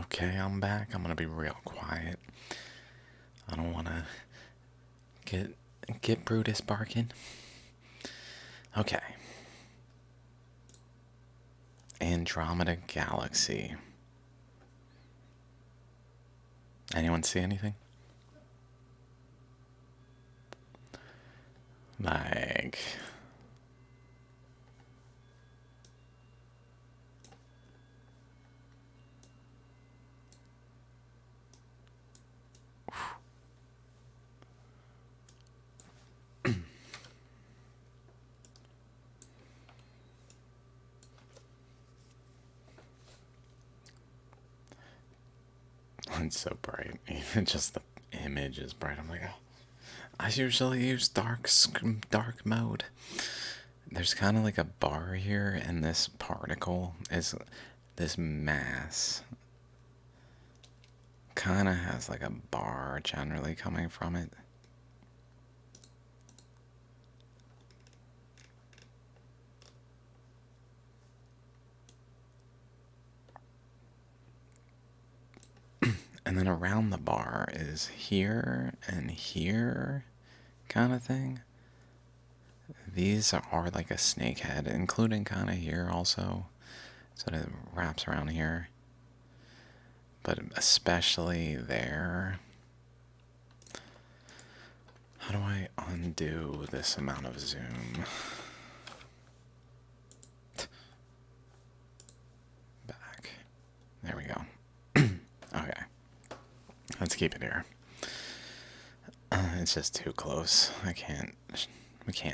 Okay, I'm back. I'm gonna be real quiet. I don't wanna get Brutus barking. Okay. Andromeda Galaxy. Anyone see anything? Like, it's so bright. Even just the image is bright. I'm like, oh. I usually use dark mode. There's kind of like a bar here, and this particle is this mass. Kind of has like a bar generally coming from it. And then around the bar is here and here kind of thing. These are like a snake head, including kind of here also. So it wraps around here. But especially there. How do I undo this amount of zoom? Back. There we go. Okay. Let's keep it here. It's just too close. We can't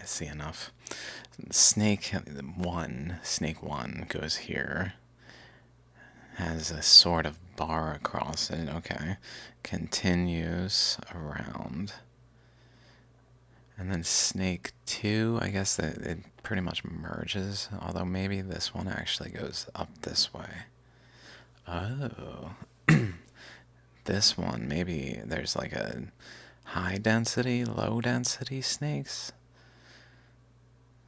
see enough. Snake one goes here. Has a sort of bar across it. Okay. Continues around. And then snake 2, I guess that it pretty much merges, although maybe this one actually goes up this way. Oh. This one, maybe there's like a high density, low density snakes.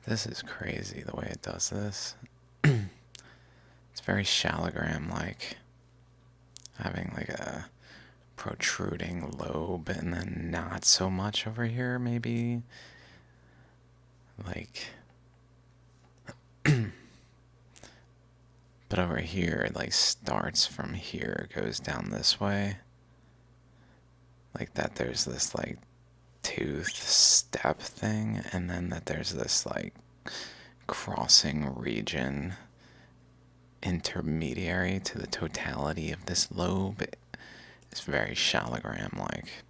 This is crazy the way it does this. It's very shallogram like, having like a protruding lobe and then not so much over here, maybe. Like, but over here it like starts from here, goes down this way. Like that there's this like tooth step thing, and then that there's this like crossing region intermediary to the totality of this lobe. It's very shallogram like.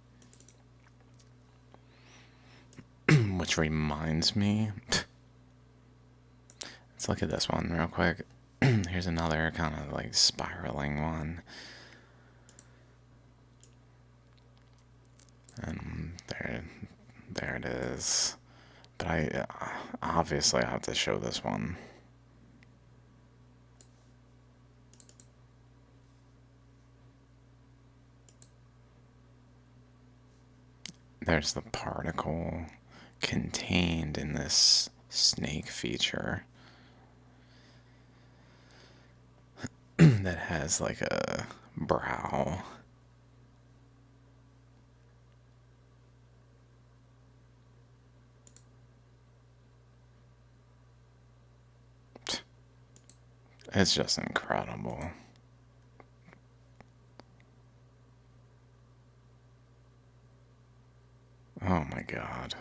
Which reminds me, let's look at this one real quick. Here's another kind of like spiraling one. And there it is. But I obviously have to show this one. There's the particle contained in this snake feature that has like a brow. It's just incredible. Oh my god.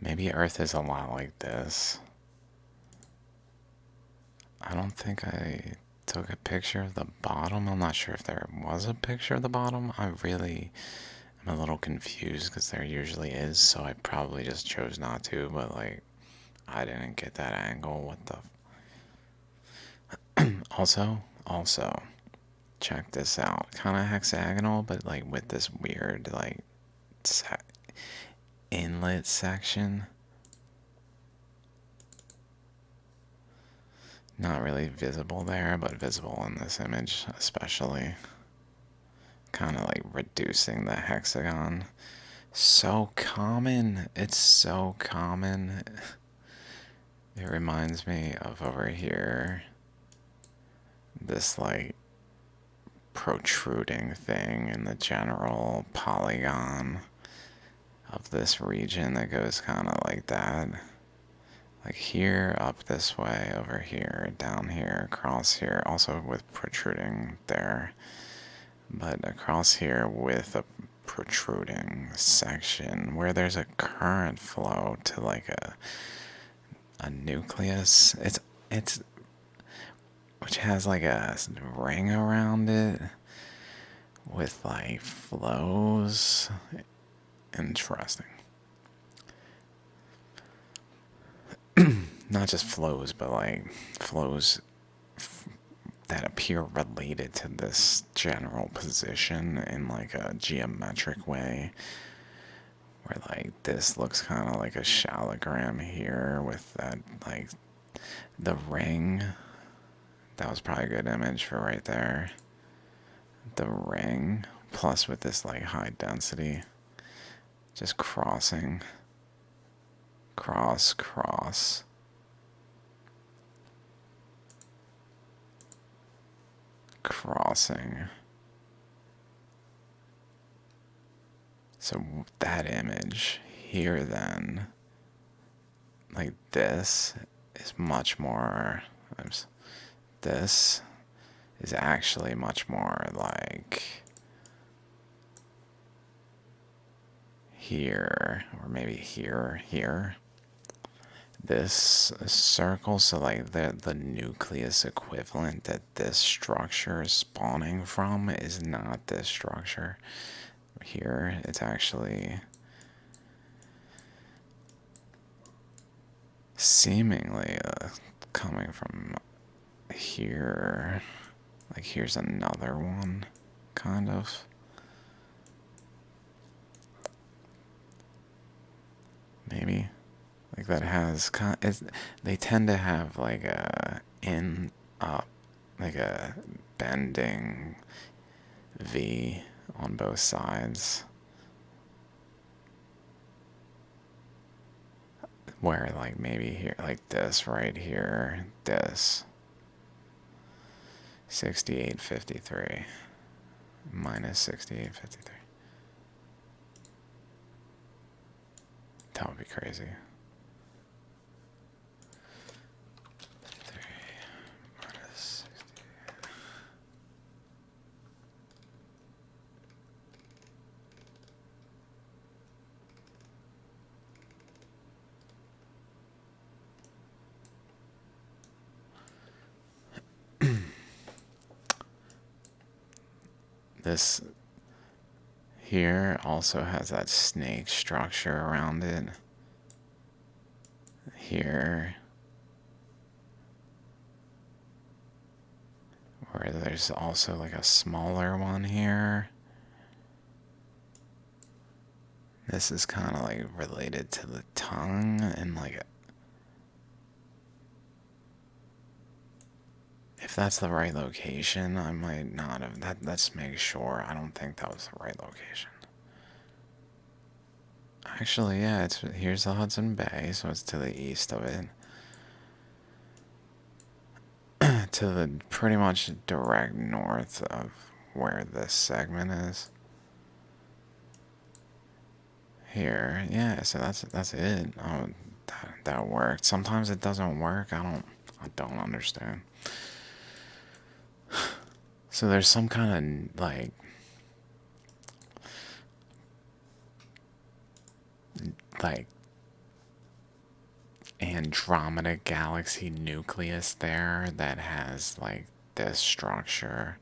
Maybe Earth is a lot like this. I don't think I took a picture of the bottom. I'm not sure if there was a picture of the bottom. I really am a little confused because there usually is, so I probably just chose not to, but like, I didn't get that angle. What the? Also, check this out. Kind of hexagonal, but like with this weird like inlet section. Not really visible there, but visible in this image especially. kind of like reducing the hexagon. So common. It's so common. It reminds me of over here, this like protruding thing in the general polygon of this region that goes kind of like that. Like here, up this way, over here, down here, across here, also with protruding there. But across here with a protruding section where there's a current flow to like a nucleus. It's which has like a ring around it with like flows. Interesting. Not just flows, but like flows that appear related to this general position in like a geometric way. Where like this looks kind of like a shallogram here with that like the ring. That was probably a good image for right there. The ring plus with this like high density, just crossing, cross, cross. Crossing. So that image here then, like this is much more, this is actually much more like here, or maybe here, here. This circle, so like the nucleus equivalent that this structure is spawning from is not this structure. Here, it's actually seemingly coming from here. Like here's another one, kind of. Maybe. Like that has, they tend to have like a in, up, like a bending V on both sides. Where like maybe here, like this right here, this. 6853 minus 6853. That would be crazy. 3 minus 68. This here also has that snake structure around it. Here, where there's also like a smaller one here. This is kind of like related to the tongue and like, if that's the right location, I might not have that. Let's make sure. I don't think that was the right location. Actually, yeah, it's here's the Hudson Bay, so it's to the east of it. To the pretty much direct north of where this segment is. Here, yeah, so that's it. Oh, that worked. Sometimes it doesn't work. I don't understand. So there's some kind of like Andromeda galaxy nucleus there that has like this structure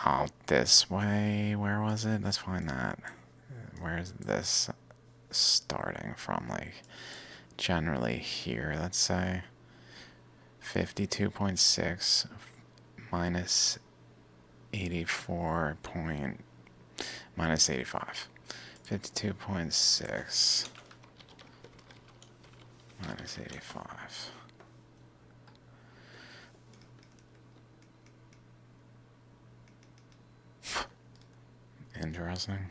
out this way. Where was it? Let's find that. Where's this starting from? Like generally here, let's say 52.6 minus 84 point minus 85. 52.6 minus 85. Interesting.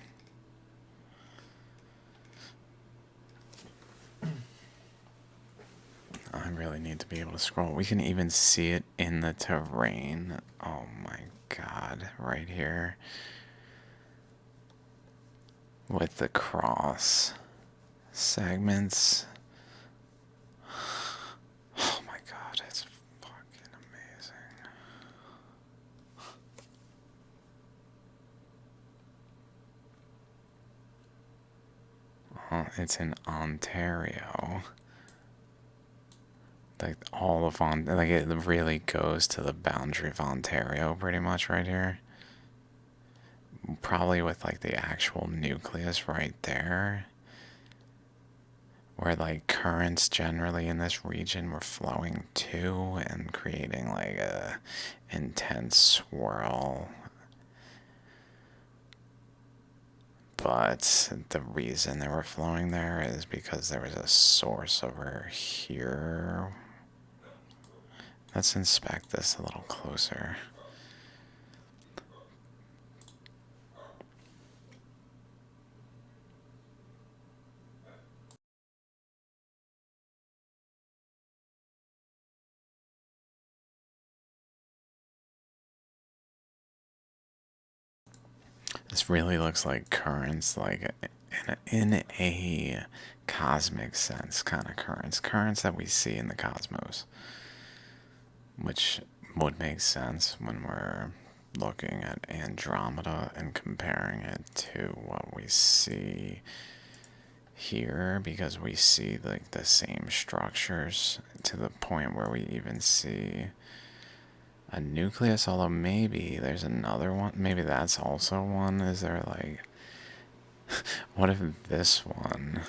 I really need to be able to scroll. We can even see it in the terrain. Oh my god, right here. With the cross segments. Oh my god, it's fucking amazing. Oh, it's in Ontario. Like all of like it really goes to the boundary of Ontario pretty much right here. Probably with like the actual nucleus right there. Where like currents generally in this region were flowing to and creating like a intense swirl. But the reason they were flowing there is because there was a source over here. Let's inspect this a little closer. This really looks like currents, like in a cosmic sense, kind of currents that we see in the cosmos, which would make sense when we're looking at Andromeda and comparing it to what we see here, because we see like the same structures to the point where we even see a nucleus, although maybe there's another one. Maybe that's also one. Is there like, what if this one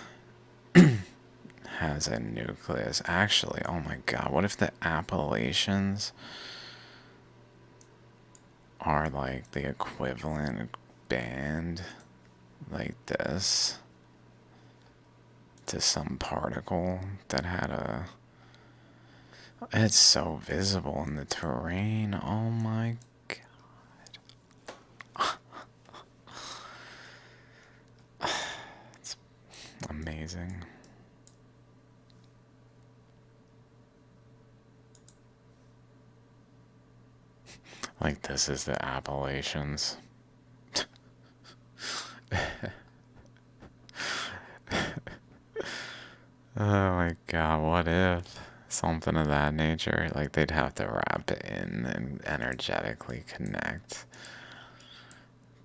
has a nucleus? Actually, oh my god, what if the Appalachians are like the equivalent band like this to some particle that had a. It's so visible in the terrain. Oh my god. It's amazing. Like, this is the Appalachians. Oh my god, what if something of that nature? Like, they'd have to wrap it in and energetically connect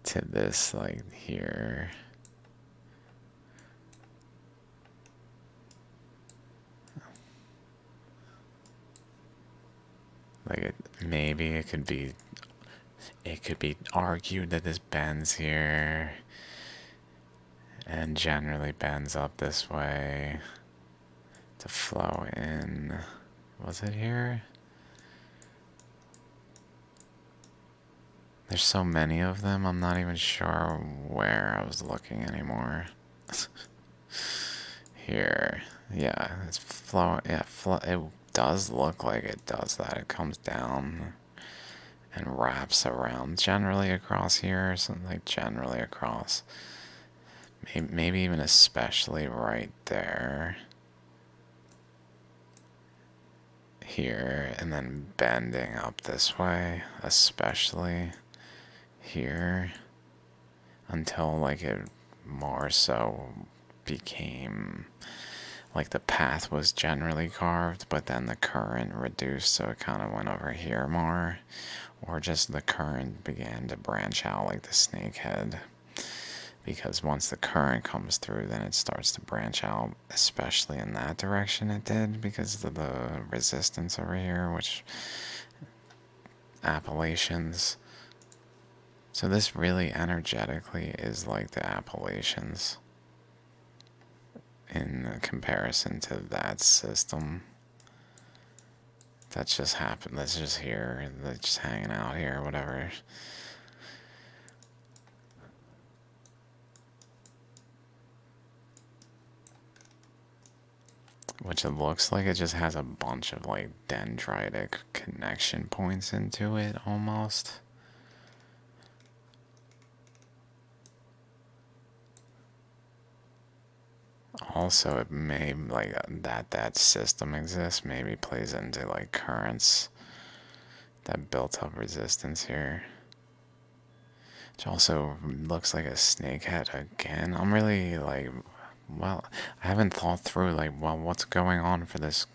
to this, like, here. Like, maybe it could be. It could be argued that this bends here and generally bends up this way to flow in. Was it here? There's so many of them, I'm not even sure where I was looking anymore. Here. Yeah, it's flowing. Yeah, it does look like it does that. It comes down and wraps around generally across here, or something like generally across. Maybe even especially right there. Here, and then bending up this way, especially here, until like it more so became like the path was generally carved, but then the current reduced, so it kind of went over here more, or just the current began to branch out like the snake head. Because once the current comes through, then it starts to branch out, especially in that direction it did, because of the resistance over here, which Appalachians. So this really energetically is like the Appalachians in comparison to that system. That's just happened. That's just here. That's just hanging out here, whatever. Which it looks like it just has a bunch of like dendritic connection points into it almost. Also, it may, like, that system exists, maybe plays into, like, currents that built up resistance here. Which also looks like a snake head again. I'm really, like, well, I haven't thought through, like, well, what's going on for this,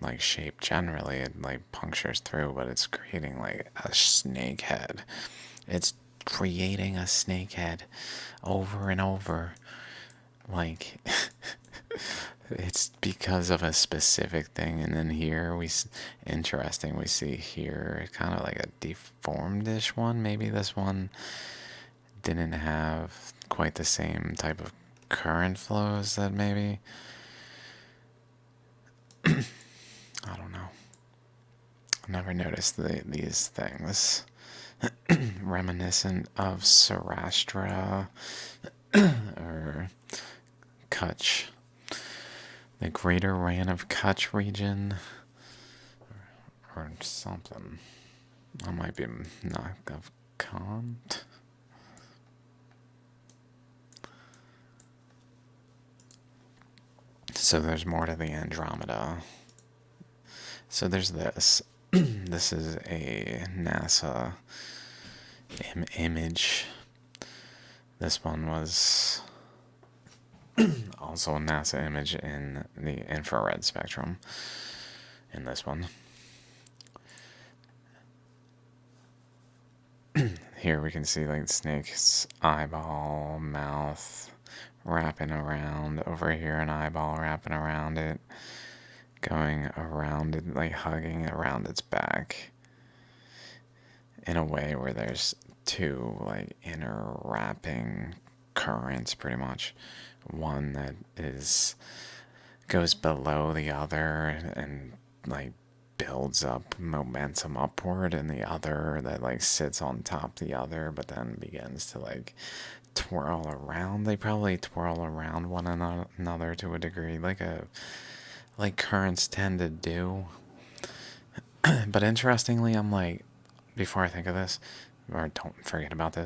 like, shape generally. It, like, punctures through, but it's creating, like, a snake head. It's creating a snake head over and over. Like, it's because of a specific thing. And then here, interesting, we see here kind of like a deformed-ish one. Maybe this one didn't have quite the same type of current flows that maybe. I don't know. I never noticed these things. Reminiscent of Sarastra or Kutch. The Greater Ran of Kutch region or something. I might be not of Kant. So there's more to the Andromeda. So there's this. This is a NASA image. This one was also a NASA image in the infrared spectrum. In this one. Here we can see like the snake's eyeball, mouth wrapping around. Over here, an eyeball wrapping around it. Going around it, like hugging around its back. In a way where there's two like inner wrapping currents pretty much. One that goes below the other and like builds up momentum upward, and the other that like sits on top the other but then begins to like twirl around. They probably twirl around one another to a degree, like currents tend to do. But interestingly, I'm like, before I think of this, or don't forget about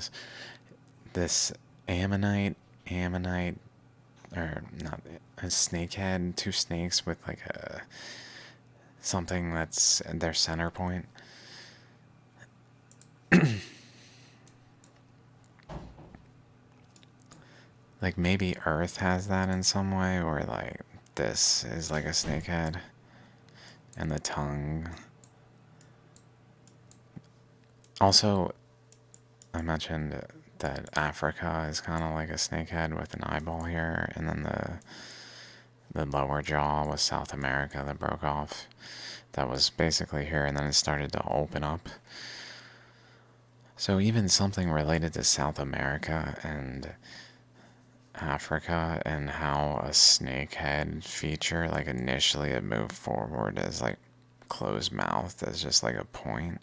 this ammonite, or not, a snakehead, two snakes with like a something that's their center point. Like maybe Earth has that in some way, or like this is like a snakehead, and the tongue. Also, I mentioned that Africa is kind of like a snakehead with an eyeball here, and then the lower jaw was South America that broke off. That was basically here, and then it started to open up. So even something related to South America and Africa, and how a snakehead feature, like initially it moved forward as like closed mouth, as just like a point.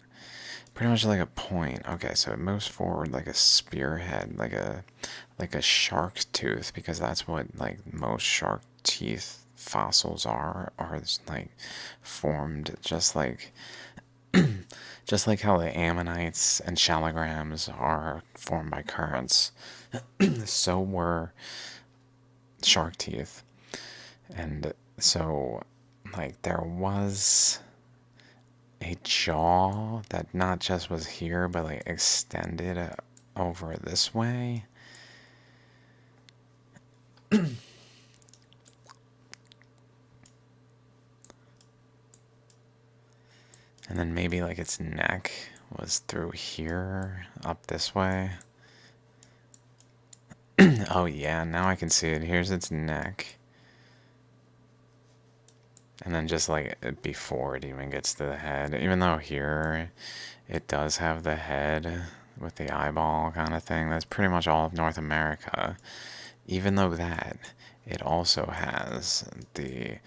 Pretty much like a point. Okay, so it moves forward like a spearhead, like a shark tooth, because that's what like most shark teeth fossils are like formed just like how the ammonites and shallograms are formed by currents. So were shark teeth. And so like there was a jaw that not just was here but like extended over this way. And then maybe like its neck was through here up this way. Oh yeah, now I can see it. Here's its neck. And then just like before it even gets to the head, even though here it does have the head with the eyeball kind of thing, that's pretty much all of North America. Even though that, it also has the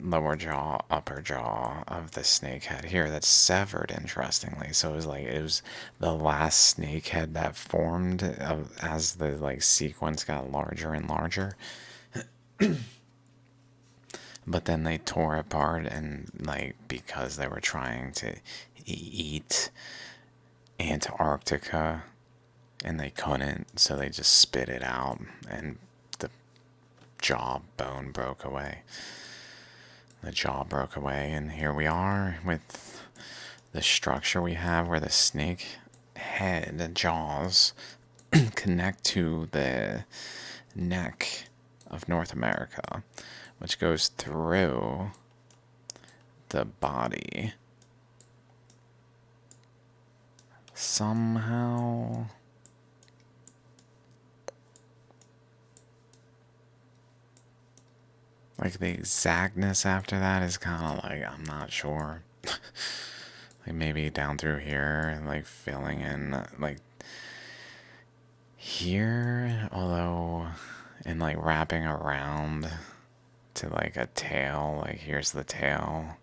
lower jaw, upper jaw of the snake head here that's severed, interestingly. So it was the last snake head that formed as the like sequence got larger and larger. But then they tore apart, and like because they were trying to eat Antarctica and they couldn't, so they just spit it out, and the jawbone broke away. The jaw broke away, and here we are with the structure we have where the snake head and jaws connect to the neck of North America, which goes through the body. Somehow. Like the exactness after that is kind of like, I'm not sure. Like maybe down through here, like filling in, like here, although, and like wrapping around to like a tail, like here's the tail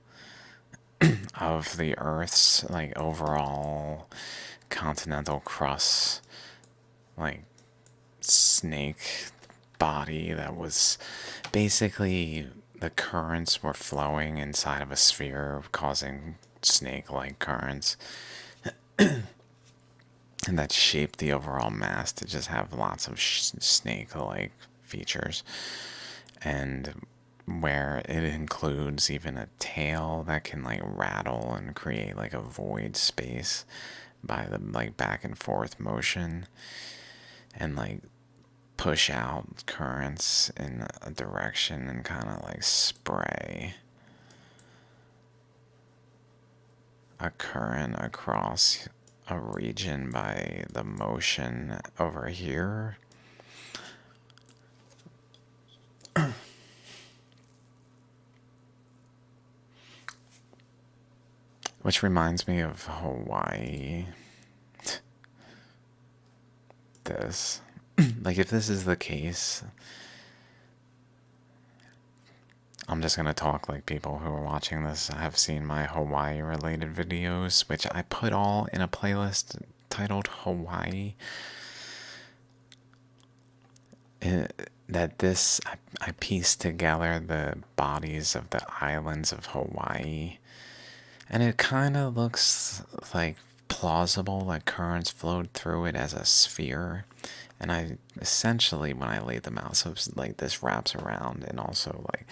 of the Earth's like overall continental crust, like snake body that was basically the currents were flowing inside of a sphere, causing snake-like currents, and that shaped the overall mass to just have lots of snake-like features, and where it includes even a tail that can like rattle and create like a void space by the like back and forth motion, and like push out currents in a direction and kind of like spray a current across a region by the motion over here. Which reminds me of Hawaii. This. Like, if this is the case, I'm just gonna talk like people who are watching this have seen my Hawaii related videos, which I put all in a playlist titled Hawaii. I pieced together the bodies of the islands of Hawaii, and it kind of looks like plausible that currents flowed through it as a sphere. And I essentially, when I laid them out, so it's like this wraps around, and also like,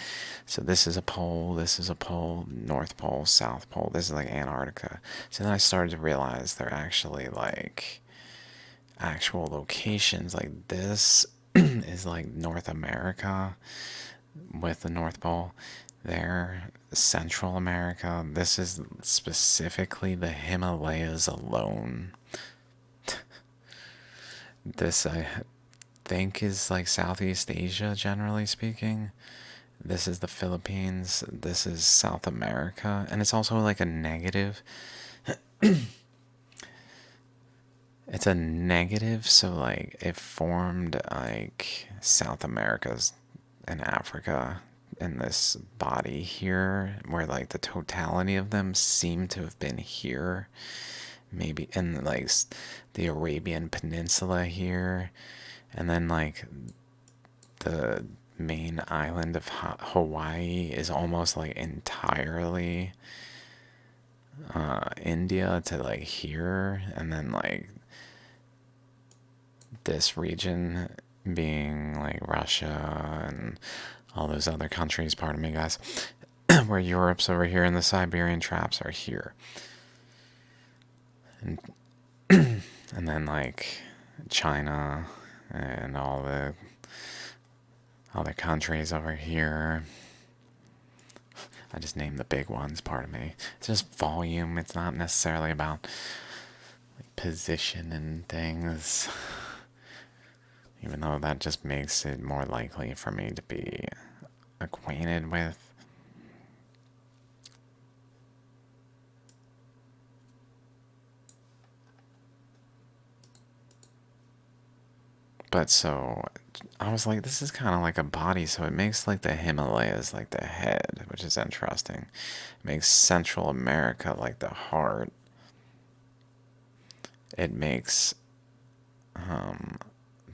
so this is a pole, this is a pole, North Pole, South Pole, this is like Antarctica. So then I started to realize they're actually like actual locations. Like this is like North America with the North Pole. There, Central America. This is specifically the Himalayas alone. This I think is like Southeast Asia, generally speaking. This is the Philippines. This is South America. And it's also like a negative. It's a negative, so like it formed like South America's and Africa in this body here, where like the totality of them seem to have been here. Maybe in like the Arabian Peninsula here, and then like the main island of Hawaii is almost like entirely India to like here, and then like this region being like Russia and all those other countries, pardon me guys, where Europe's over here and the Siberian traps are here. And and then like China and all the other countries over here. I just named the big ones, pardon me. It's just volume. It's not necessarily about like position and things. Even though that just makes it more likely for me to be acquainted with. But so, I was like, this is kind of like a body, so it makes like the Himalayas like the head, which is interesting. It makes Central America like the heart. It makes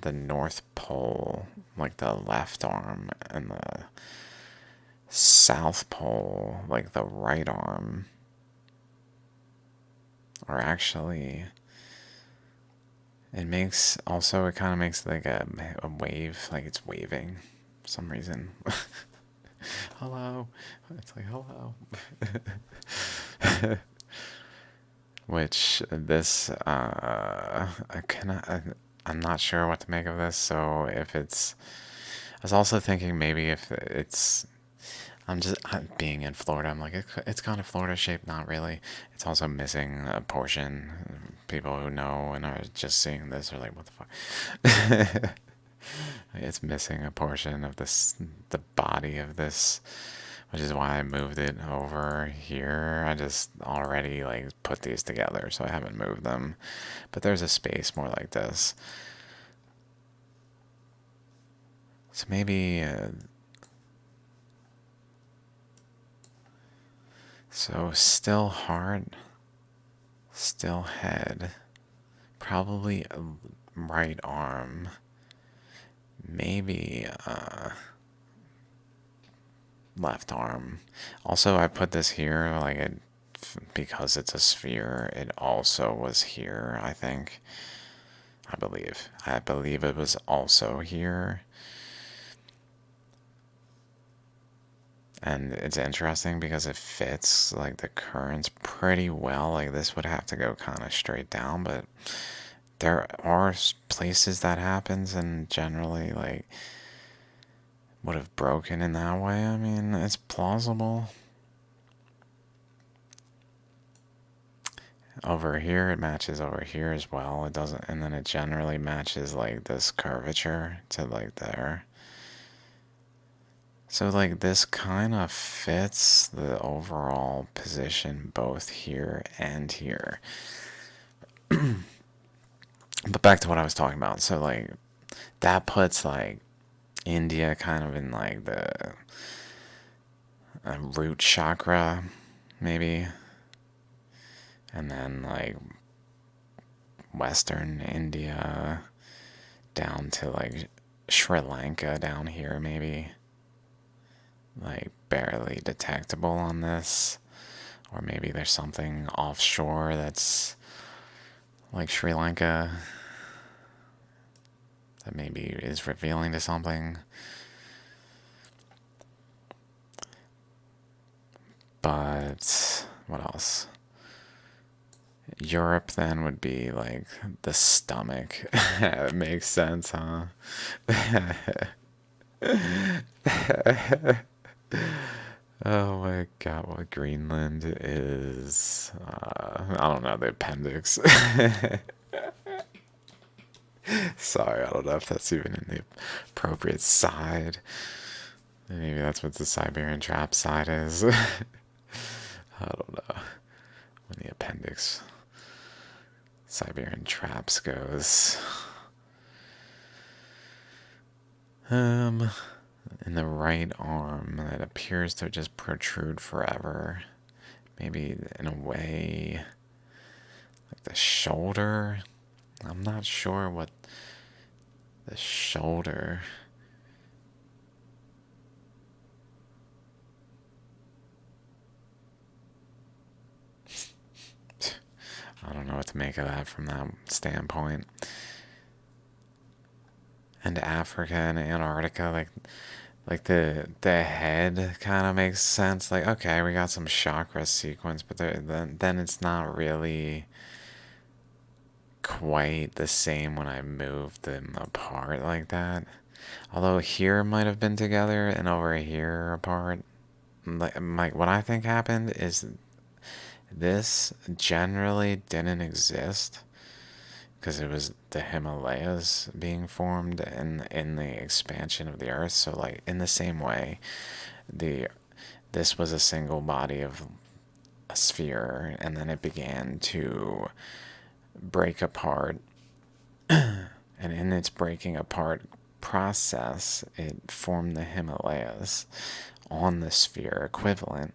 the North Pole like the left arm, and the South Pole like the right arm. Or actually, it makes also, it kind of makes like a wave, like it's waving. for some reason. Hello. It's like, hello. Which this, I'm not sure what to make of this. So if it's, I was also thinking maybe if it's, I'm being in Florida. I'm like, it's kind of Florida shaped. Not really. It's also missing a portion. People who know and are just seeing this are like, what the fuck? It's missing a portion of this, the body of this, which is why I moved it over here. I just already like put these together, so I haven't moved them. But there's a space more like this. So maybe, so still heart, still head, probably a right arm, maybe left arm. Also, I put this here like it because it's a sphere. It also was here, I think. I believe it was also here. And it's interesting because it fits like the currents pretty well. Like this would have to go kind of straight down, but there are places that happens and generally like would have broken in that way. I mean, it's plausible. Over here, it matches over here as well. It doesn't, and then it generally matches like this curvature to like there. So like this kind of fits the overall position both here and here. But back to what I was talking about. So like that puts like India kind of in like the root chakra, maybe. And then like Western India down to like Sri Lanka down here, maybe. Like barely detectable on this. Or maybe there's something offshore that's like Sri Lanka that maybe is revealing to something. But what else? Europe then would be like the stomach. It makes sense, huh? Oh my god, what Greenland is. I don't know, the appendix. Sorry, I don't know if that's even in the appropriate side. Maybe that's what the Siberian trap side is. I don't know. When the appendix Siberian traps goes. In the right arm that appears to just protrude forever. Maybe in a way, like the shoulder. I'm not sure what the shoulder. I don't know what to make of that from that standpoint. And Africa and Antarctica, like the head kind of makes sense. Like, okay, we got some chakra sequence, but then it's not really quite the same when I move them apart like that. Although here might have been together and over here apart. Like what I think happened is this generally didn't exist because it was the Himalayas being formed in the expansion of the earth. So like in the same way, the this was a single body of a sphere and then it began to break apart, and in its breaking apart process it formed the Himalayas on the sphere equivalent.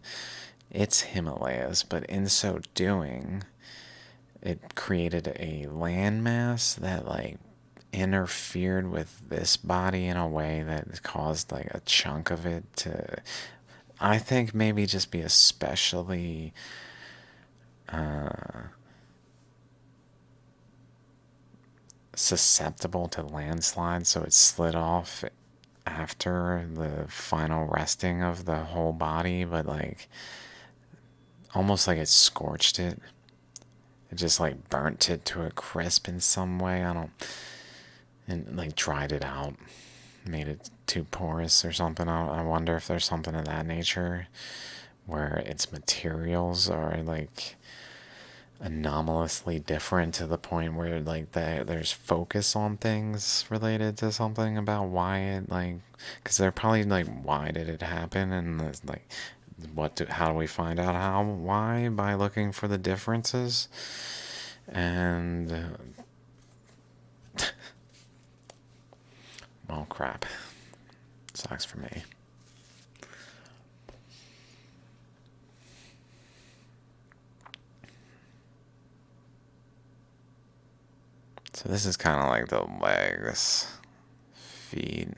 It's Himalayas, but in so doing it created a landmass that like interfered with this body in a way that caused like a chunk of it to, I think, maybe just be especially susceptible to landslides, so it slid off after the final resting of the whole body, but like almost like it scorched it. It just like burnt it to a crisp in some way. I don't, and like dried it out, made it too porous or something. I wonder if there's something of that nature where its materials are like anomalously different to the point where like there's focus on things related to something about why it like, because they're probably like, why did it happen, and like how do we find out why, by looking for the differences. And well, crap, sucks for me. So this is kind of like the legs, feet.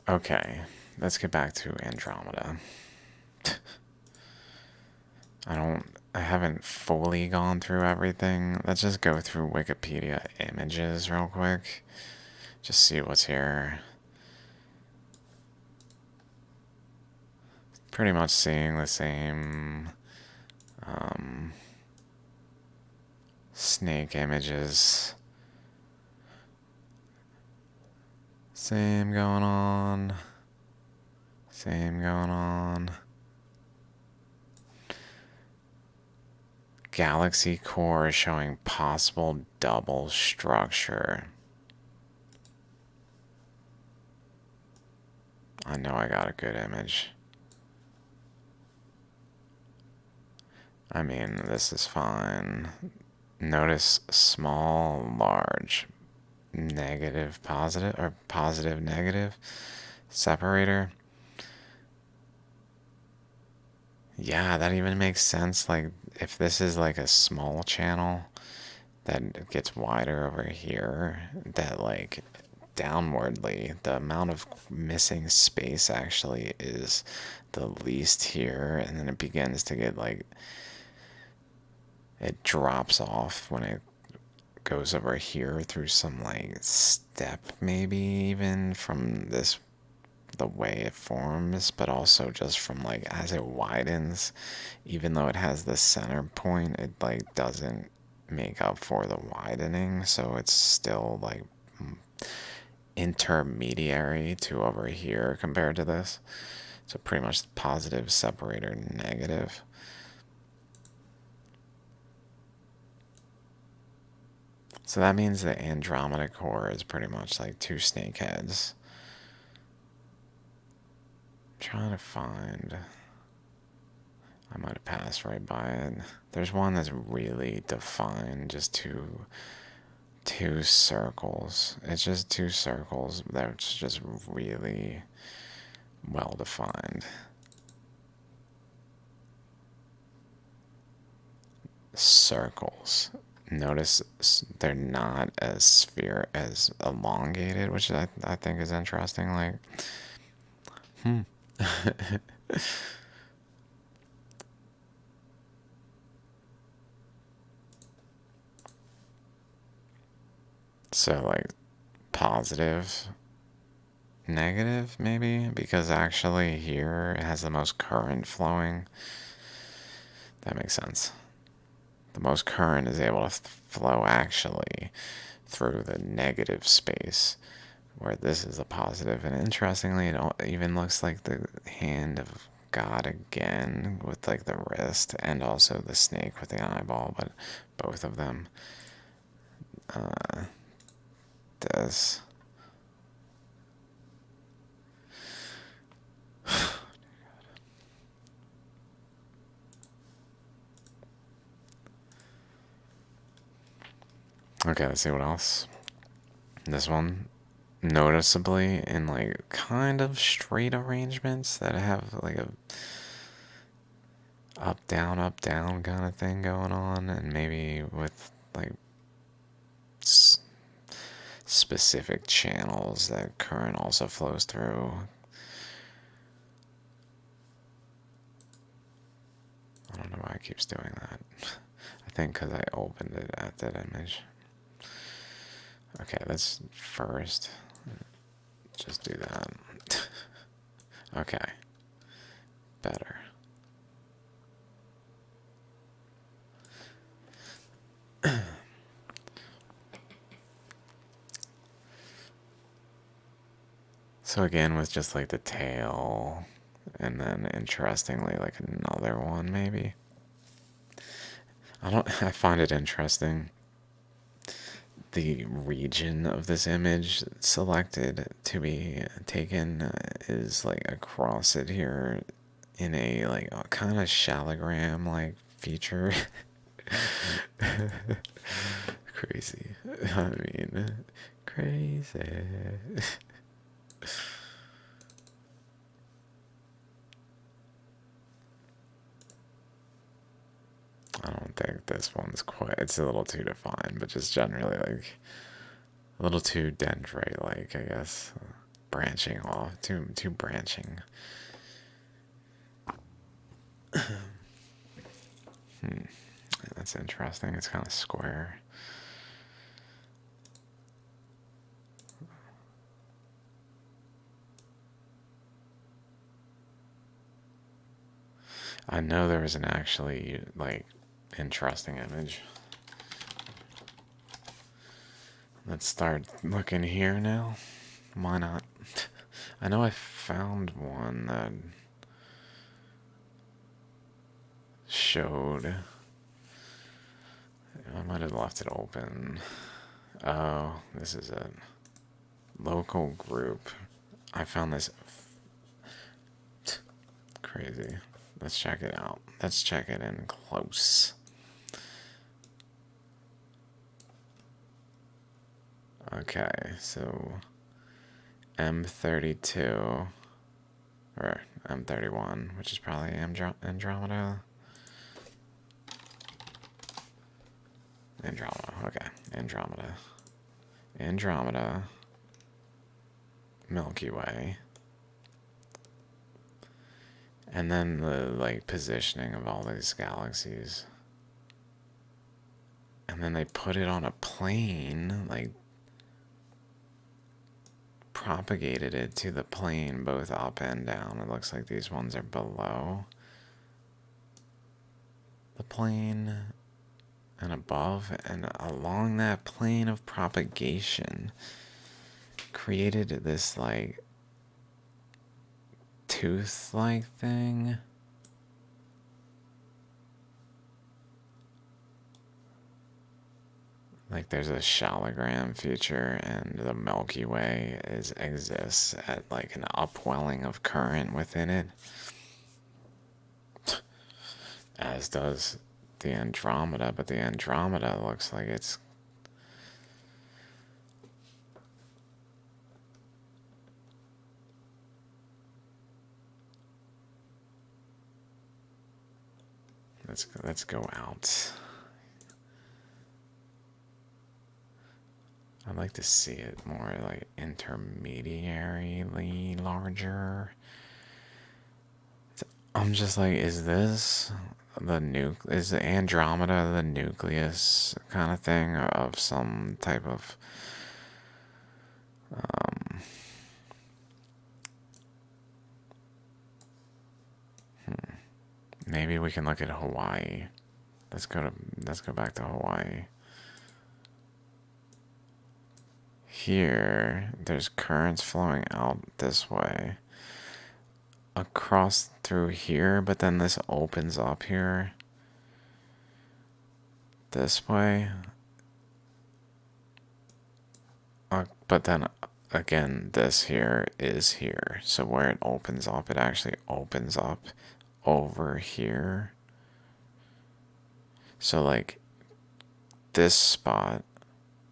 Okay, let's get back to Andromeda. I haven't fully gone through everything. Let's just go through Wikipedia images real quick. Just see what's here. Pretty much seeing the same snake images. Same going on. Same going on. Galaxy core is showing possible double structure. I know I got a good image. I mean, this is fine. Notice small, large, negative, positive, or positive, negative separator. Yeah, that even makes sense. Like, if this is like a small channel that gets wider over here, that like downwardly, the amount of missing space actually is the least here, and then it begins to get like, it drops off when it goes over here through some like step, maybe even from this, the way it forms, but also just from like as it widens, even though it has the center point, it like doesn't make up for the widening, so it's still like intermediary to over here compared to this. So pretty much positive separator, negative. So that means the Andromeda core is pretty much like two snake heads. I'm trying to find, I might have passed right by it. There's one that's really defined, just two circles. It's just two circles that's just really well defined. Circles. Notice they're not as elongated, which I think is interesting. Like, so like positive, negative, maybe, because actually here it has the most current flowing. That makes sense. The most current is able to flow actually through the negative space, where this is a positive. And interestingly, it even looks like the hand of God again, with like the wrist, and also the snake with the eyeball, but both of them does. Okay, let's see what else. This one, noticeably in like kind of straight arrangements that have like a up down kind of thing going on, and maybe with like specific channels that current also flows through. I don't know why it keeps doing that. I think because I opened it at that image. Okay, let's first just do that. Okay, better. So again, with just like the tail, and then interestingly, like another one maybe. I find it interesting. The region of this image selected to be taken is like across it here in a like a kind of shallogram like feature. Crazy. I mean, crazy. I don't think this one's quite, it's a little too defined, but just generally like a little too dendrite like, I guess. Branching off, too branching. That's interesting. It's kind of square. I know there was an actually like interesting image. Let's start looking here now. Why not? I know I found one that showed. I might have left it open. Oh, this is a local group. I found this crazy. Let's check it out. Let's check it in close. Okay, so M32 or M31, which is probably Andromeda. Andromeda, okay. Andromeda. Milky Way. And then the like positioning of all these galaxies. And then they put it on a plane, like propagated it to the plane both up and down. It looks like these ones are below the plane and above, and along that plane of propagation created this like tooth-like thing. Like there's a shallogram feature, and the Milky Way exists at like an upwelling of current within it, as does the Andromeda. But the Andromeda looks like it's let's go out. I'd like to see it more like intermediarily larger. I'm just like, is this is the Andromeda the nucleus kind of thing of some type of um, maybe we can look at Hawaii. Let's go back to Hawaii. Here, there's currents flowing out this way, across through here, but then this opens up here this way. But then again, this here is here. So where it opens up, it actually opens up over here. So like this spot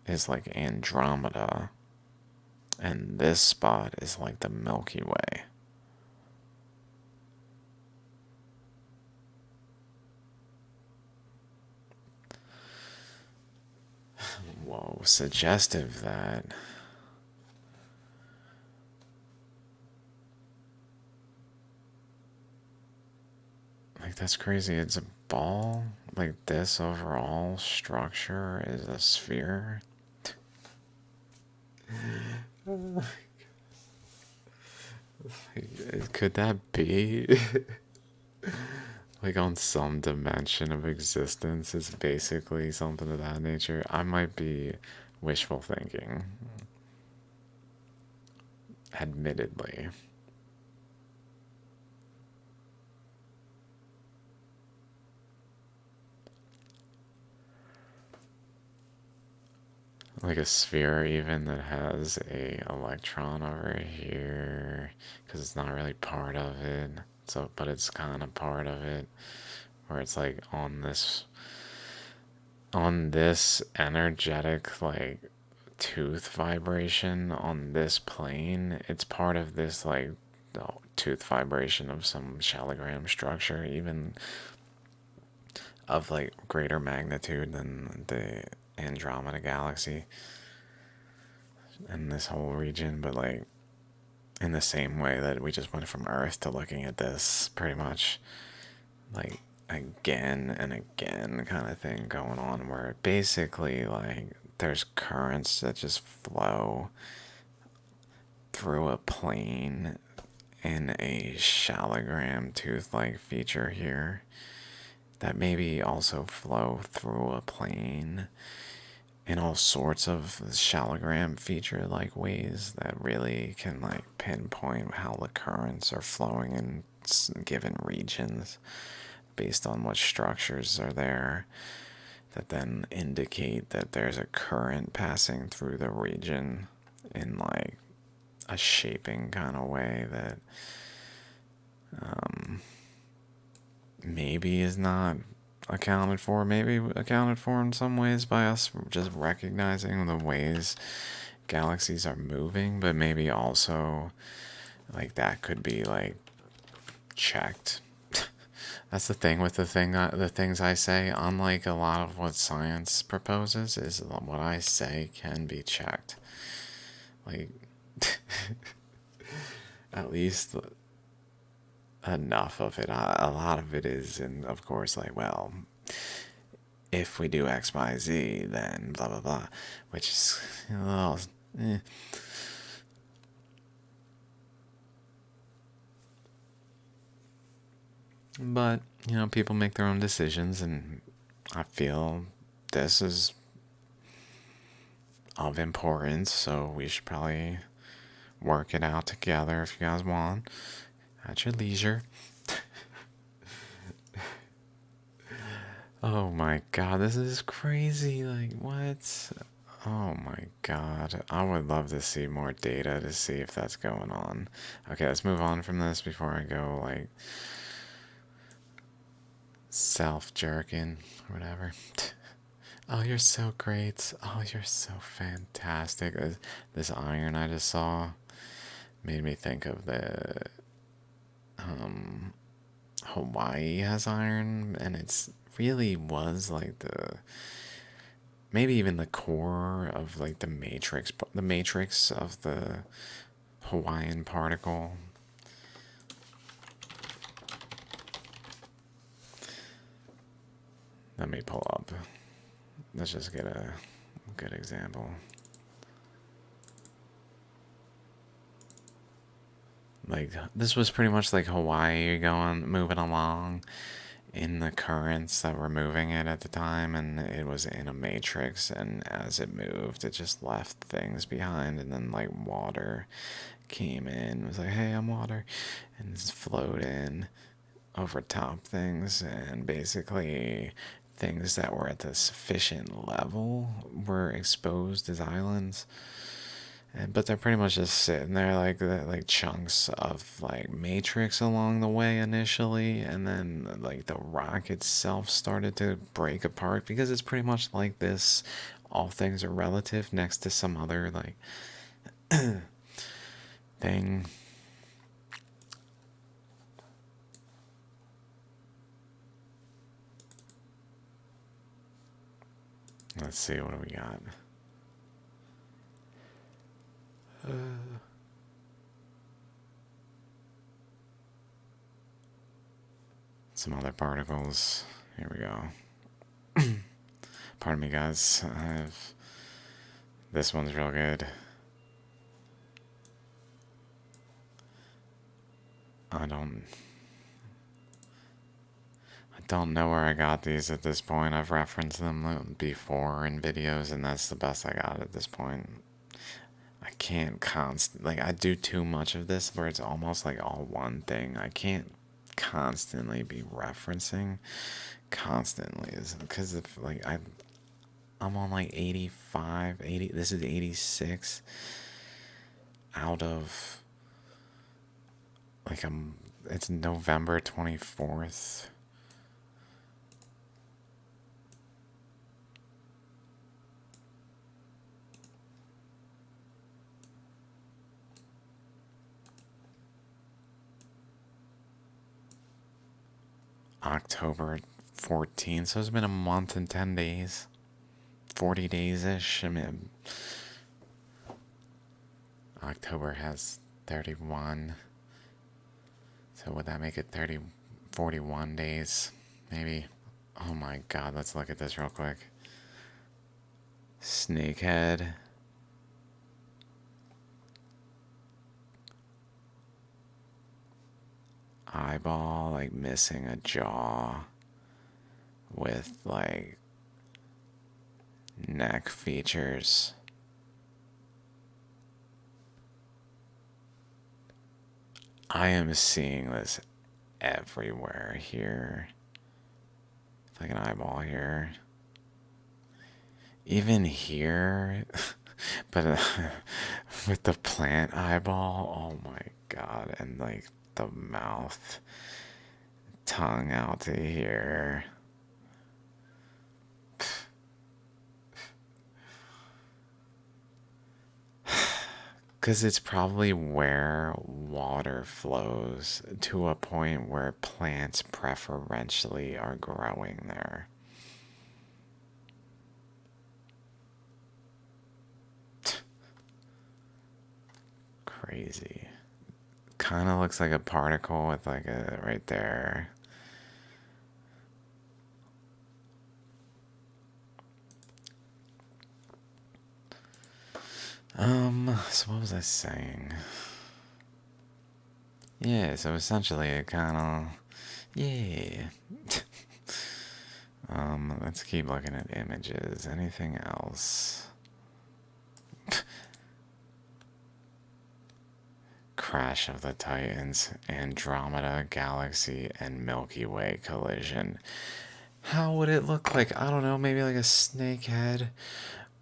is like Andromeda, and this spot is like the Milky Way. Whoa, suggestive that Like, that's crazy. It's a ball. Like, this overall structure is a sphere. Could that be? Like, on some dimension of existence, it's basically something of that nature. I might be wishful thinking, admittedly. Like a sphere even that has a electron over here, because it's not really part of it. So, but it's kind of part of it, where it's like on this energetic like tooth vibration on this plane, it's part of this like the tooth vibration of some shallogram structure, even of like greater magnitude than the Andromeda galaxy and this whole region, but like in the same way that we just went from Earth to looking at this pretty much like again and again kind of thing going on, where basically like there's currents that just flow through a plane in a shallogram tooth like feature here that maybe also flow through a plane in all sorts of shallogram feature like ways that really can like pinpoint how the currents are flowing in given regions based on what structures are there that then indicate that there's a current passing through the region in like a shaping kind of way that maybe is not accounted for, maybe accounted for in some ways by us just recognizing the ways galaxies are moving, but maybe also like that could be like checked. That's the thing with the things I say. Unlike a lot of what science proposes, is what I say can be checked. Like, at least enough of it. A lot of it is, and of course, like, well, if we do X, Y, Z, then blah blah blah, which is a little. But people make their own decisions, and I feel this is of importance, so we should probably work it out together if you guys want at your leisure. Oh my god, this is crazy. Like, what? Oh my god. I would love to see more data to see if that's going on. Okay, let's move on from this before I go, like, self jerking or whatever. Oh, you're so great. Oh, you're so fantastic. This iron I just saw made me think of the Hawaii has iron, and it's really was like the maybe even the core of like the matrix of the Hawaiian particle. Let me pull up. Let's just get a good example. Like, this was pretty much like Hawaii moving along in the currents that were moving it at the time, and it was in a matrix, and as it moved, it just left things behind, and then like water came in, was like, hey, I'm water, and just flowed in over top things, and basically things that were at the sufficient level were exposed as islands. But they're pretty much just sitting there like chunks of like matrix along the way initially, and then like the rock itself started to break apart because it's pretty much like this. All things are relative next to some other like thing. Let's see, what do we got? some other particles. Here we go. Pardon me, guys. This one's real good. I don't know where I got these at this point. I've referenced them before in videos, and that's the best I got at this point. I can't like, I do too much of this where it's almost like all one thing. I can't constantly be referencing constantly, because if like I'm on like 85, 80. This is 86 out of like it's November 24th. October 14th, so it's been a month and 10 days. 40 days-ish. I mean, October has 31. So would that make it 41 days? Maybe. Oh my god, let's look at this real quick. Snakehead. Eyeball, like missing a jaw. With like neck features. I am seeing this everywhere here. It's like an eyeball here. Even here, but with the plant eyeball, oh my god, and like the mouth, tongue out to here. Because it's probably where water flows to a point where plants preferentially are growing there. Crazy. Kind of looks like a particle with like a right there. So what was I saying? Yeah, so essentially it kind of, yeah. Let's keep looking at images. Anything else? Crash of the Titans, Andromeda Galaxy, and Milky Way collision. How would it look like? I don't know, maybe like a snake head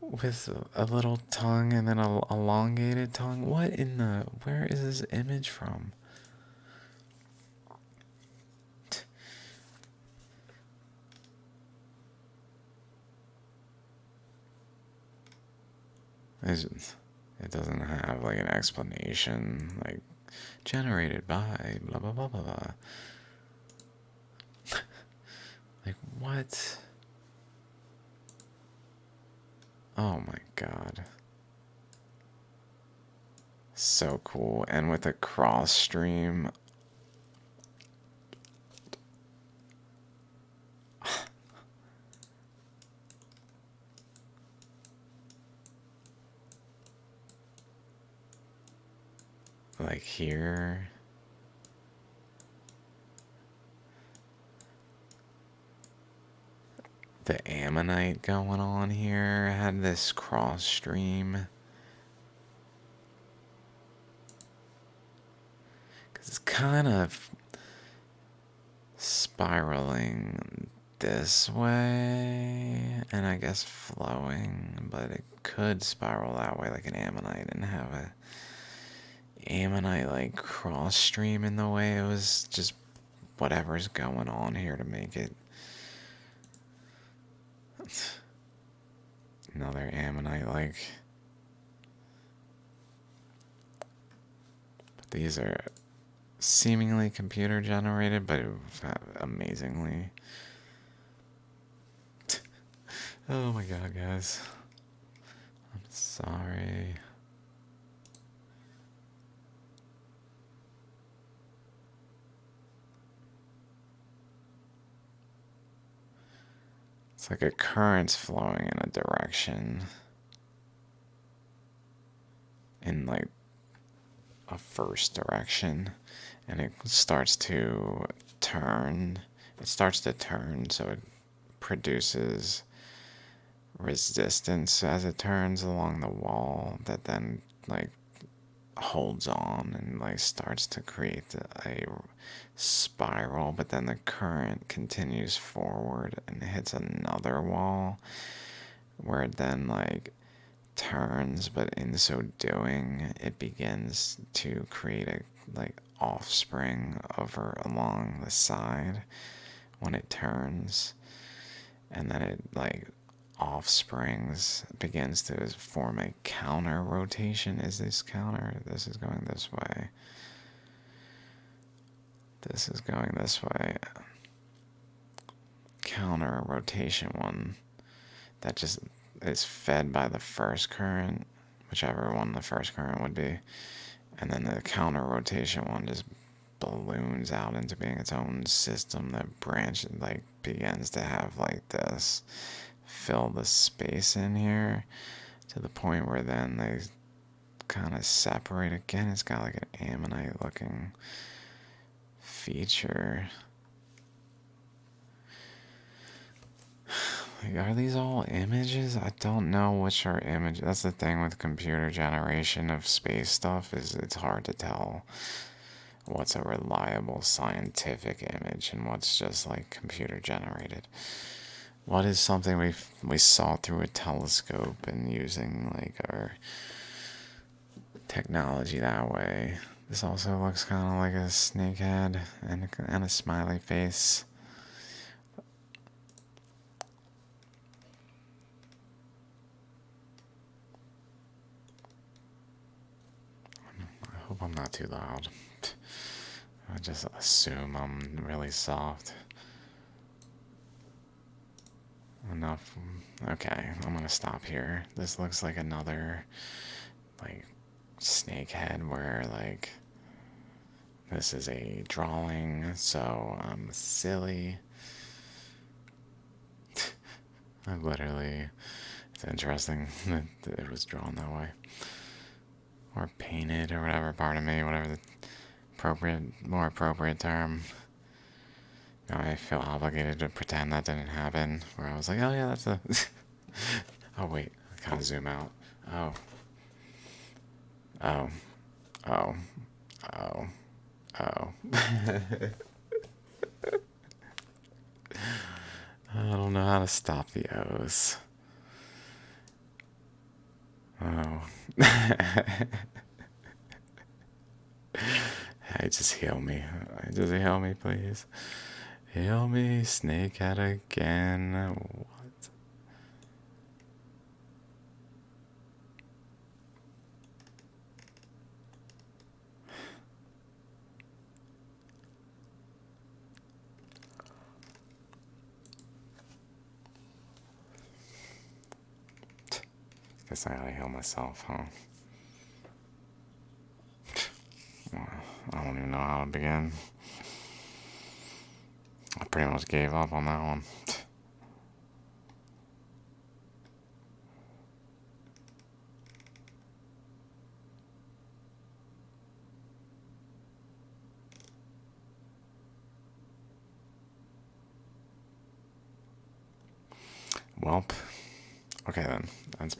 with a little tongue and then a elongated tongue. What in the... Where is this image from? It doesn't have like an explanation, like generated by blah blah blah blah blah. Like what? Oh my god. So cool. And with a cross stream. Like here. The ammonite going on here had this cross stream. Cause it's kind of spiraling this way and I guess flowing, but it could spiral that way like an ammonite and have a ammonite like cross stream in the way. It was just whatever's going on here to make it. Another ammonite like. But these are seemingly computer generated, but amazingly. Oh my god, guys. I'm sorry. It's like a current's flowing in a direction, in like a first direction, and it starts to turn. It starts to turn, so it produces resistance as it turns along the wall that then like holds on and like starts to create a spiral, but then the current continues forward and hits another wall where it then like turns, but in so doing it begins to create a like offspring over along the side when it turns, and then it like offsprings begins to form a counter rotation. Is this counter? This is going this way. This is going this way. Counter rotation one that just is fed by the first current, whichever one the first current would be, and then the counter rotation one just balloons out into being its own system that branches, like begins to have like this fill the space in here to the point where then they kind of separate again. It's got like an ammonite looking feature. Like, are these all images? I don't know which are images. That's the thing with computer generation of space stuff, is it's hard to tell what's a reliable scientific image and what's just like computer generated. What is something we saw through a telescope and using like our technology that way? This also looks kind of like a snake head and a smiley face. I hope I'm not too loud. I just assume I'm really soft. Enough. Okay, I'm gonna stop here. This looks like another like snake head where like this is a drawing, so I'm silly. I literally, it's interesting that it was drawn that way. Or painted or whatever, pardon me, whatever the more appropriate term. Now I feel obligated to pretend that didn't happen, where I was like, oh yeah, that's a... Oh wait, I kind of zoom out. Oh. Oh. Oh. Oh. Oh. I don't know how to stop the O's. Oh. Hey, just heal me. Just heal me, please. Heal me, snakehead again. What? Guess I gotta heal myself, huh? I don't even know how to begin. I pretty much gave up on that one. Welp. Okay then. That's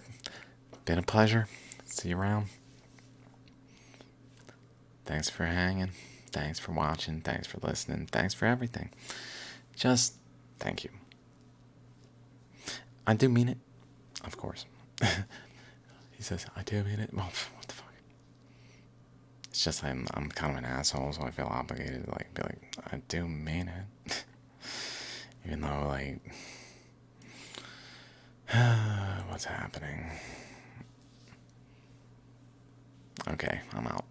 been a pleasure. See you around. Thanks for hanging. Thanks for watching. Thanks for listening. Thanks for everything. Just thank you. I do mean it. Of course. He says, I do mean it. Well, what the fuck? It's just I'm kind of an asshole, so I feel obligated to like be like, I do mean it. Even though like what's happening? Okay, I'm out.